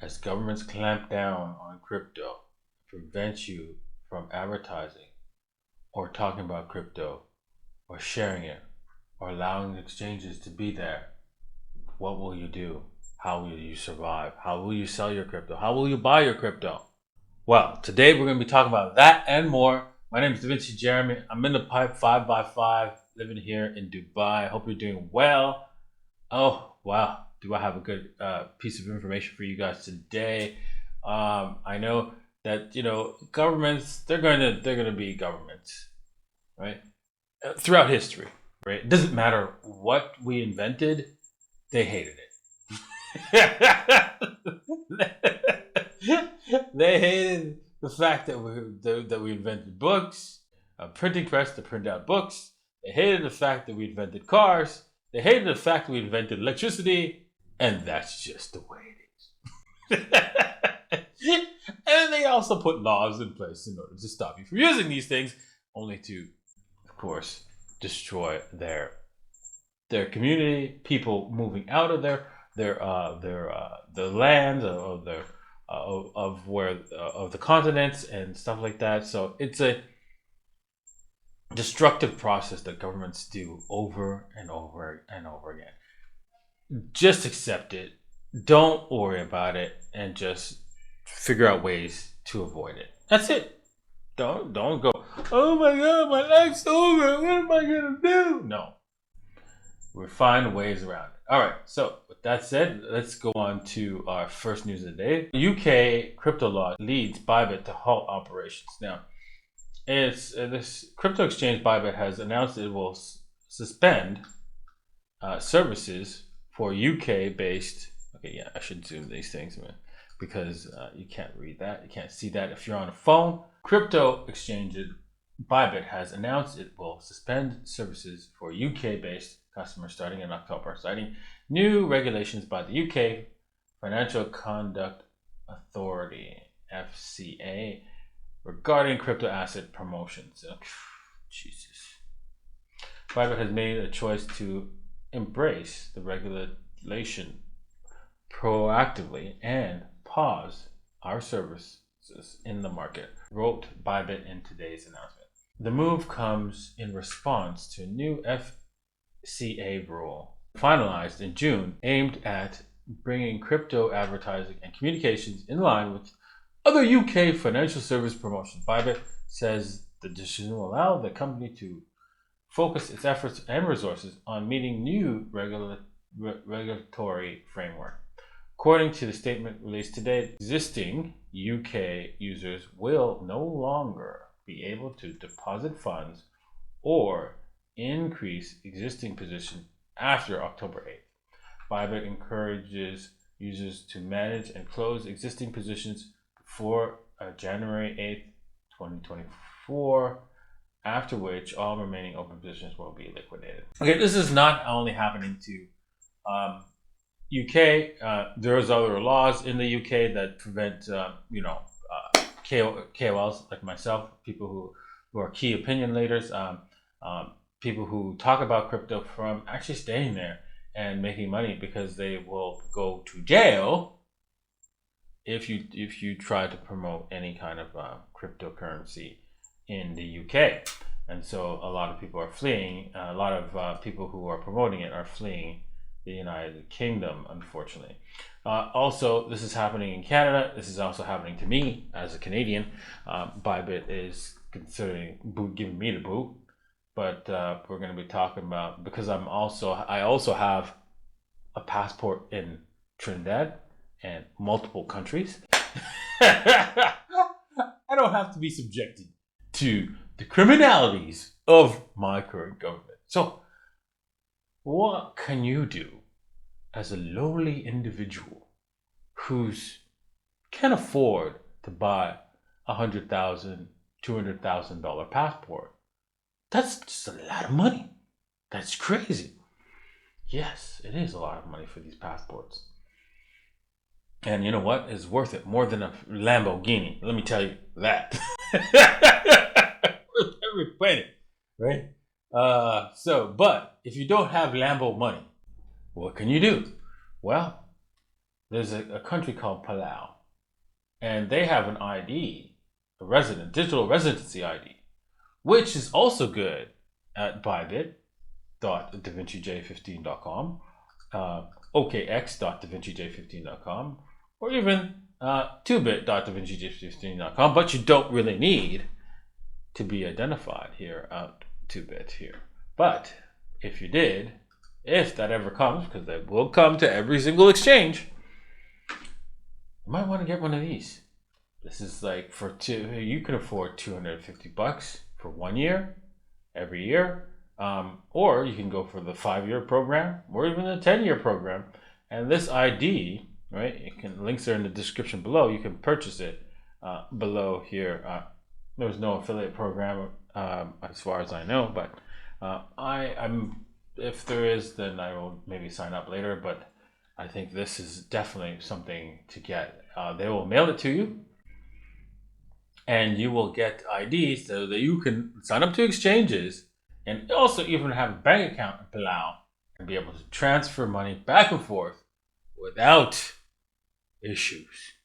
as governments clamp down on crypto, prevent you from advertising or talking about crypto or sharing it or allowing exchanges to be there, what will you do? How will you survive? How will you sell your crypto? How will you buy your crypto? Well, today we're going to be talking about that and more. My name is DaVinci Jeremy. I'm in the pipe 5x5, living here in Dubai. Hope you're doing well. Oh, wow. Do I have a good piece of information for you guys today? I know that, governments, they're going to be governments, right? Throughout history, right? It doesn't matter what we invented, they hated it. They hated the fact that we invented books, a printing press to print out books. They hated the fact that we invented cars. They hated the fact that we invented electricity, and that's just the way it is. And they also put laws in place in order to stop you from using these things, only to, of course, destroy their community, people moving out of the lands of the continents and stuff like that. So it's a destructive process that governments do over and over and over again. Just accept it. Don't worry about it, and just figure out ways to avoid it. That's it. Don't go, oh my God, my life's over. What am I gonna do? No. We'll find ways around it. All right, so with that said, let's go on to our first news of the day. UK crypto law leads Bybit to halt operations. Now, it's this crypto exchange Bybit has announced it will suspend services for UK-based. Okay, yeah, I should zoom these things, man, because you can't read that. You can't see that if you're on a phone. Crypto exchange Bybit has announced it will suspend services for UK-based customers starting in October, citing new regulations by the UK Financial Conduct Authority, FCA, regarding crypto asset promotions. Oh, Jesus. Bybit has made a choice to embrace the regulation proactively and pause our services in the market, wrote Bybit in today's announcement. The move comes in response to a new FCA rule finalized in June aimed at bringing crypto advertising and communications in line with other UK financial service promotions. Bybit says the decision will allow the company to focus its efforts and resources on meeting new regulatory framework. According to the statement released today, existing UK users will no longer be able to deposit funds or increase existing positions after October 8th. Bybit encourages users to manage and close existing positions before January 8th, 2024, after which all remaining open positions will be liquidated. Okay, this is not only happening to UK. There's other laws in the UK that prevent, KOLs like myself, people who are key opinion leaders, people who talk about crypto, from actually staying there and making money, because they will go to jail if you try to promote any kind of cryptocurrency in the UK. And so a lot of people are fleeing. A lot of people who are promoting it are fleeing the United Kingdom, unfortunately. Also, this is happening in Canada. This is also happening to me as a Canadian. Bybit is considering giving me the boot, but we're going to be talking about, because I also have a passport in Trinidad and multiple countries. I don't have to be subjected to the criminalities of my current government. So what can you do as a lowly individual who can afford to buy $100,000, $200,000 passport? That's just a lot of money. That's crazy. Yes, it is a lot of money for these passports. And you know what? It's worth it more than a Lamborghini. Let me tell you that. Every penny, right? But if you don't have Lambo money, what can you do? Well, there's a country called Palau, and they have an ID, a digital residency ID, which is also good at bybit.davincij15.com, okx.davincij15.com, or even 2bit.davincij15.com, but you don't really need to be identified here at 2bit here. But if you did, if that ever comes, because they will come to every single exchange, you might want to get one of these. This is like you can afford $250 for 1 year, every year, or you can go for the 5-year program or even the 10-year program. And this ID, right? Links are in the description below. You can purchase it below here. There's no affiliate program as far as I know, but I'm if there is, then I will maybe sign up later. But I think this is definitely something to get. They will mail it to you, and you will get IDs so that you can sign up to exchanges and also even have a bank account in Palau and be able to transfer money back and forth without issues.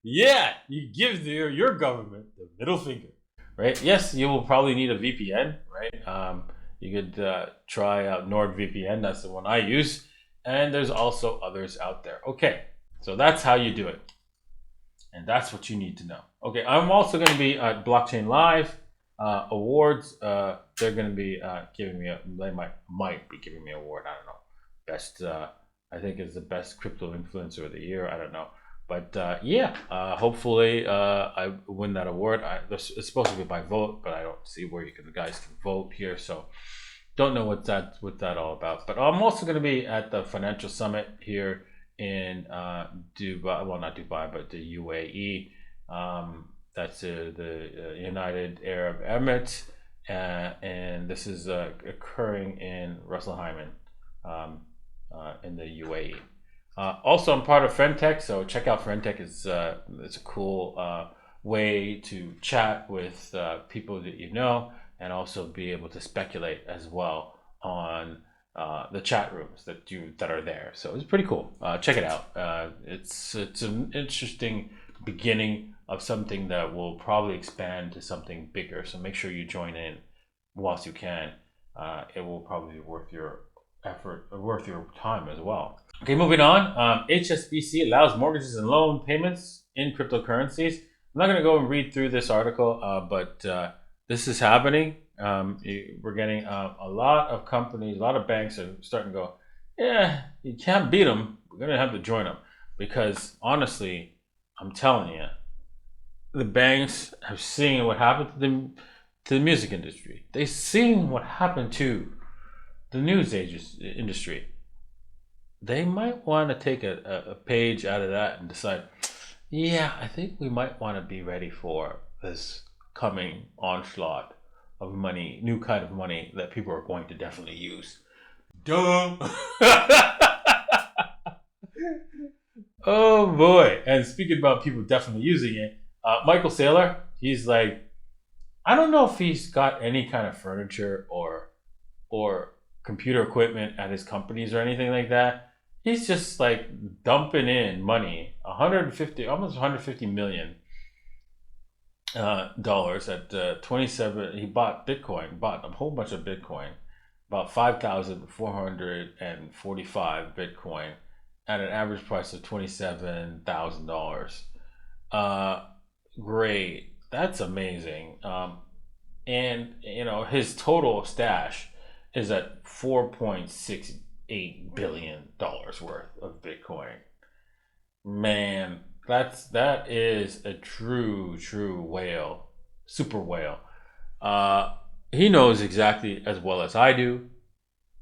Yeah, you give your government the middle finger, right? Yes, you will probably need a VPN, right? You could try out NordVPN. That's the one I use. And there's also others out there. Okay, so that's how you do it. And that's what you need to know. Okay, I'm also going to be at Blockchain Live awards. They're going to be giving me they might be giving me an award. I don't know. Best, I think is the best crypto influencer of the year. I don't know. But yeah, hopefully I win that award. It's supposed to be by vote, but I don't see where the guys can vote here. So don't know what that all about. But I'm also going to be at the Financial Summit here in Dubai. Well, not Dubai, but the UAE. That's the United Arab Emirates, and this is occurring in Russellheimen in the UAE. Also, I'm part of FriendTech, so check out FriendTech. It's a cool way to chat with people that you know, and also be able to speculate as well on the chat rooms that are there. So it's pretty cool. Check it out. It's an interesting beginning of something that will probably expand to something bigger. So make sure you join in whilst you can. It will probably be worth your effort, worth your time as well. Okay, moving on. HSBC allows mortgages and loan payments in cryptocurrencies. I'm not going to go and read through this article, but this is happening. We're getting a lot of companies, a lot of banks are starting to go, yeah, you can't beat them. We're going to have to join them. Because honestly, I'm telling you, the banks have seen what happened to the music industry. They've seen what happened to the news industry. They might want to take a page out of that and decide, yeah, I think we might want to be ready for this coming onslaught of money, new kind of money that people are going to definitely use. Duh. Oh boy. And speaking about people definitely using it, Michael Saylor, he's like, I don't know if he's got any kind of furniture or computer equipment at his companies or anything like that. He's just like dumping in money, almost 150 million dollars at 27. He bought a whole bunch of Bitcoin, about 5,445 Bitcoin at an average price of $27,000. Great, that's amazing. And his total stash is at $4.68 billion worth of Bitcoin. Man, that is a true whale, super whale. He knows exactly as well as I do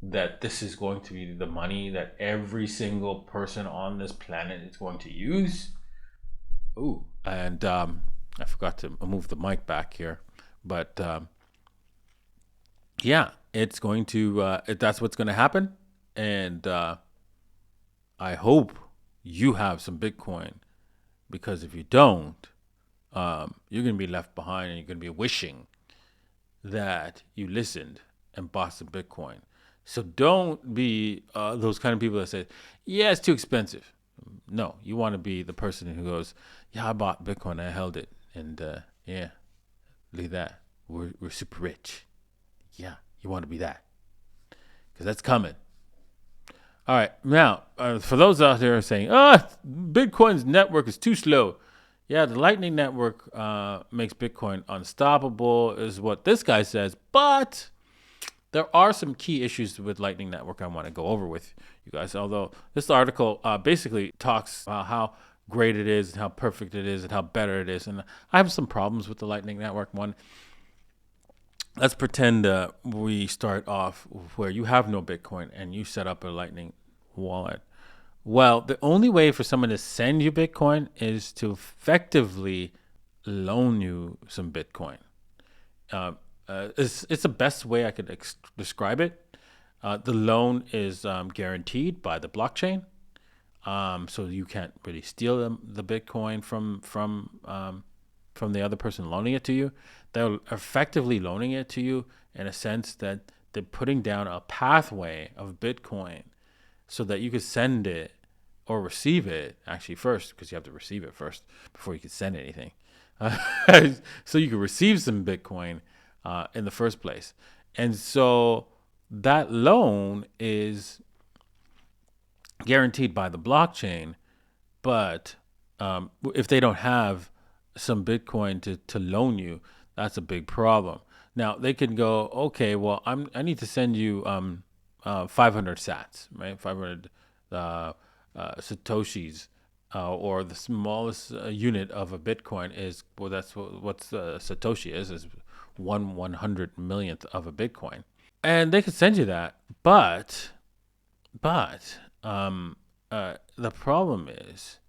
that this is going to be the money that every single person on this planet is going to use. Ooh, and I forgot to move the mic back here, but yeah, it's going to. That's what's going to happen, and I hope you have some Bitcoin, because if you don't, you're going to be left behind, and you're going to be wishing that you listened and bought some Bitcoin. So don't be those kind of people that say, yeah, it's too expensive. No, you want to be the person who goes, yeah, I bought Bitcoin, I held it, and yeah, look at that, we're super rich. Yeah, you want to be that because that's coming. All right, now for those out there saying, Bitcoin's network is too slow. Yeah, the Lightning Network makes Bitcoin unstoppable, is what this guy says. But there are some key issues with Lightning Network I want to go over with you guys. Although this article basically talks about how great it is and how perfect it is and how better it is. And I have some problems with the Lightning Network. One, let's pretend we start off where you have no Bitcoin and you set up a Lightning wallet. Well, the only way for someone to send you Bitcoin is to effectively loan you some Bitcoin. It's the best way I could describe it. The loan is guaranteed by the blockchain, so you can't really steal the Bitcoin from the other person loaning it to you. They're effectively loaning it to you in a sense that they're putting down a pathway of Bitcoin so that you could send it or receive it actually first, because you have to receive it first before you can send anything. So you can receive some Bitcoin in the first place. And so that loan is guaranteed by the blockchain, but if they don't have some Bitcoin to loan you, that's a big problem. Now they can go, okay, well, I need to send you 500 sats, right? 500 satoshis, or the smallest unit of a Bitcoin is, well, that's what Satoshi is 1/100 millionth of a Bitcoin, and they could send you that, but the problem is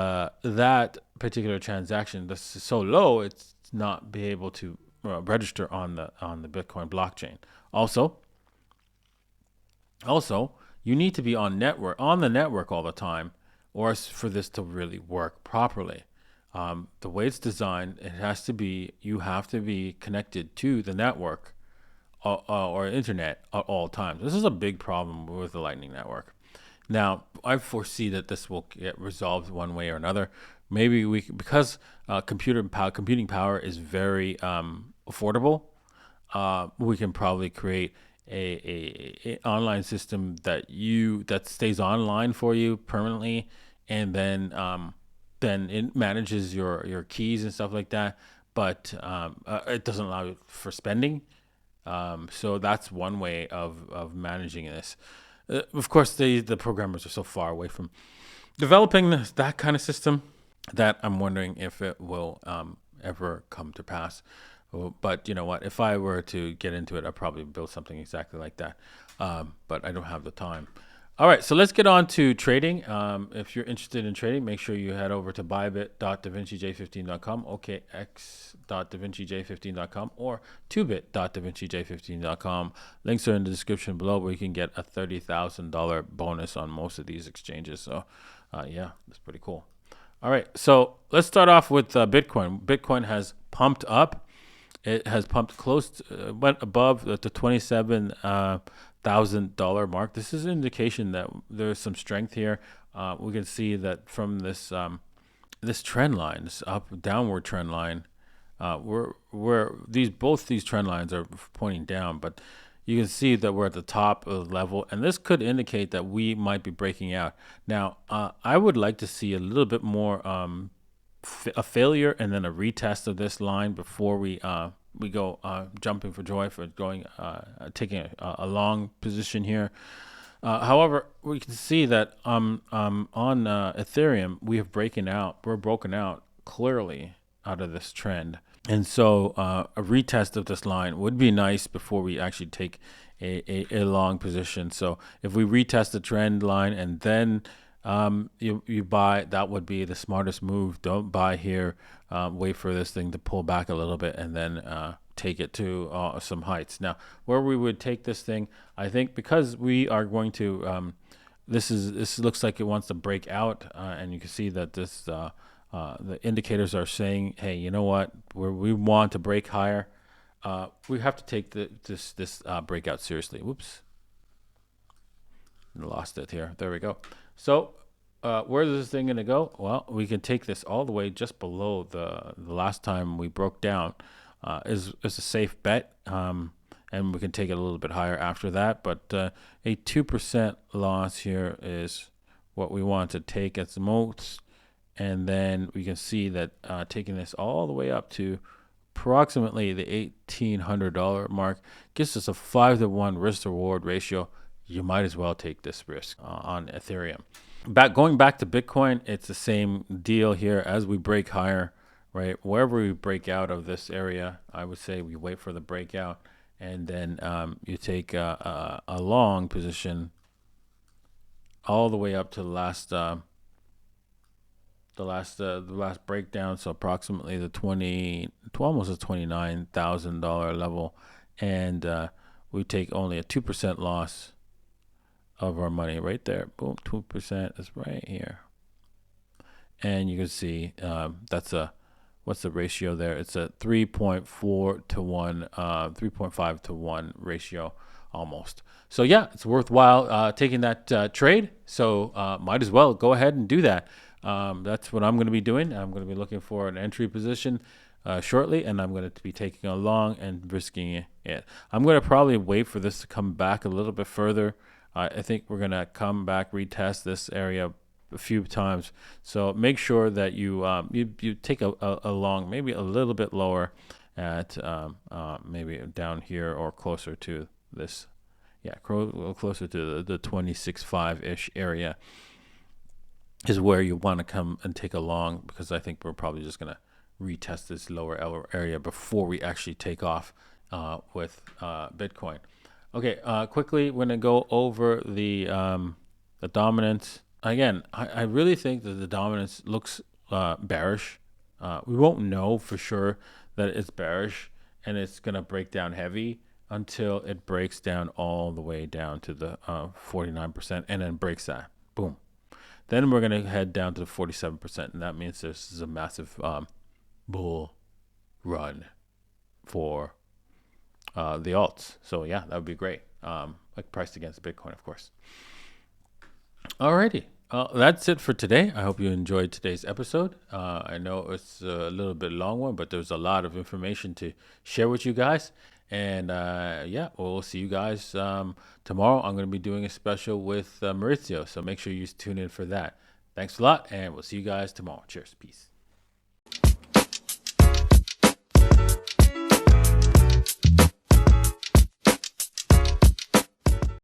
that particular transaction that's so low, it's not be able to register on the Bitcoin blockchain. Also, you need to be on the network all the time, or for this to really work properly. The way it's designed, you have to be connected to the network or internet at all times. This is a big problem with the Lightning Network. Now, I foresee that this will get resolved one way or another. Maybe because computing power is very affordable. We can probably create a online system that stays online for you permanently, and then it manages your keys and stuff like that. But it doesn't allow for spending. So that's one way of managing this. Of course, the programmers are so far away from developing that kind of system that I'm wondering if it will ever come to pass. But you know what? If I were to get into it, I'd probably build something exactly like that. But I don't have the time. All right, so let's get on to trading. If you're interested in trading, make sure you head over to bybit.davincij15.com, okx.davincij15.com, or 2bit.davincij15.com. Links are in the description below, where you can get a $30,000 bonus on most of these exchanges. So, yeah, that's pretty cool. All right, so let's start off with Bitcoin. Bitcoin has pumped up. It has pumped went above the $27,000 mark. This is an indication that there's some strength here. We can see that from this trend line, this downward trend line, both these trend lines are pointing down, but you can see that we're at the top of the level, and this could indicate that we might be breaking out. Now, I would like to see a little bit more a failure and then a retest of this line before we go jumping for joy for taking a long position here. However, we can see that on Ethereum we're broken out clearly out of this trend, and so a retest of this line would be nice before we actually take a long position. So if we retest the trend line and then you buy, that would be the smartest move. Don't buy here. Wait for this thing to pull back a little bit and then take it to some heights. Now, where we would take this thing, I think, because we are going to this looks like it wants to break out, and you can see that the indicators are saying, hey, you know what, we want to break higher. We have to take this breakout seriously. Whoops. Lost it here. There we go. So where is this thing going to go? Well, we can take this all the way just below the last time we broke down. Is a safe bet, and we can take it a little bit higher after that. But a 2% loss here is what we want to take as the most, and then we can see that taking this all the way up to approximately the $1,800 mark gives us a 5-to-1 risk to reward ratio. You might as well take this risk on Ethereum. Going back to Bitcoin, it's the same deal here. As we break higher, right, wherever we break out of this area, I would say we wait for the breakout, and then you take a long position all the way up to the last breakdown, so approximately the almost a $29,000 level, and we take only a 2% loss of our money right there. Boom, 2% is right here, and you can see what's the ratio there? It's a 3.4 to 1, 3.5 to 1 ratio almost. So yeah, it's worthwhile taking that trade. So might as well go ahead and do that. That's what I'm going to be doing. I'm going to be looking for an entry position shortly, and I'm going to be taking a long and risking it. I'm going to probably wait for this to come back a little bit further. I think we're going to come back, retest this area a few times. So make sure that you take a long, maybe a little bit lower at maybe down here or closer to this. Yeah, closer to the 26.5-ish area is where you want to come and take a long, because I think we're probably just going to retest this lower area before we actually take off with Bitcoin. Okay, quickly, we're going to go over the dominance. Again, I really think that the dominance looks bearish. We won't know for sure that it's bearish and it's going to break down heavy until it breaks down all the way down to the 49% and then breaks that. Boom. Then we're going to head down to 47%, and that means this is a massive bull run for the alts. So yeah, that would be great. Like priced against Bitcoin, of course. Alrighty. That's it for today. I hope you enjoyed today's episode. I know it's a little bit long one, but there's a lot of information to share with you guys. And yeah, we'll see you guys tomorrow. I'm going to be doing a special with Maurizio, so make sure you tune in for that. Thanks a lot, and we'll see you guys tomorrow. Cheers. Peace.